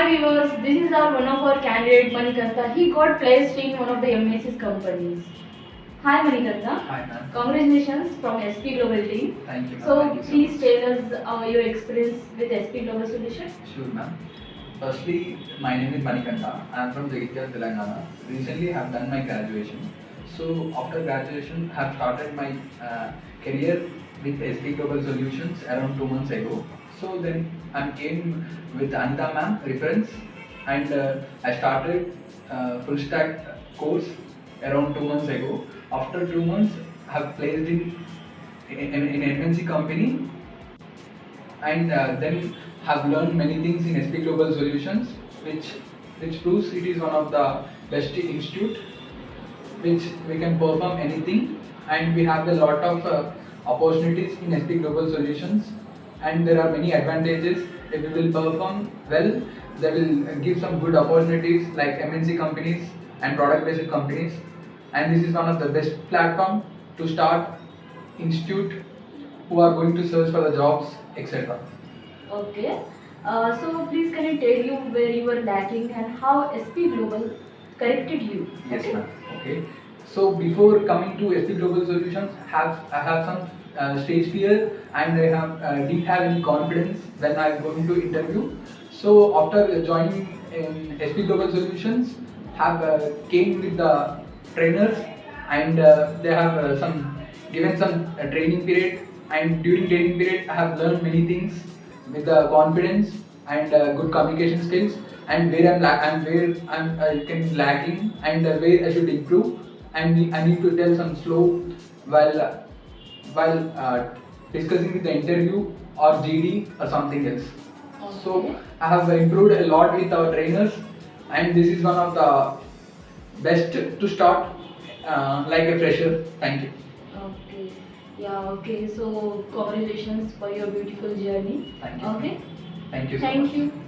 viewers, this is our one of our candidate Manikanta. He got placed in one of the MNC's companies. Hi Manikanta. Hi ma'am. Congratulations from SP Global team. Thank you ma'am. So Thank you so please much. tell us your experience with SP Global Solution. Sure ma'am. Firstly, my name is Manikanta. I am from Jagitial, Telangana. Recently I have done my graduation. So after graduation, I have started my career with SP Global Solutions around 2 months ago. So then I came with Anita ma'am reference, and I started full stack course around 2 months ago. After 2 months, I have placed in MNC company, and then have learned many things in SP Global Solutions, which proves it is one of the best institute which we can perform anything, and we have a lot of opportunities in SP Global Solutions, and there are many advantages. If we will perform well, they will give some good opportunities like MNC companies and product based companies, and this is one of the best platform to start institute who are going to search for the jobs, etc. Okay. So please can you tell you where you were lacking and how SP Global corrected you? Yes, Okay? ma'am. Okay. So before coming to SP Global Solutions, I have some stage fear, and didn't have any confidence when I am going to interview. So after joining in SP Global Solutions, have came with the trainers, and they have some given some training period, and during training period I have learned many things with the confidence and good communication skills, and where I'm can lacking, and where I should improve, and I need to tell some slow while discussing with the interview or GD or something else. So Okay. I have improved a lot with our trainers, and this is one of the best to start like a fresher. Thank you. Okay. Yeah, okay. So congratulations for your beautiful journey. Thank you. Okay. Thank you so Thank much. you.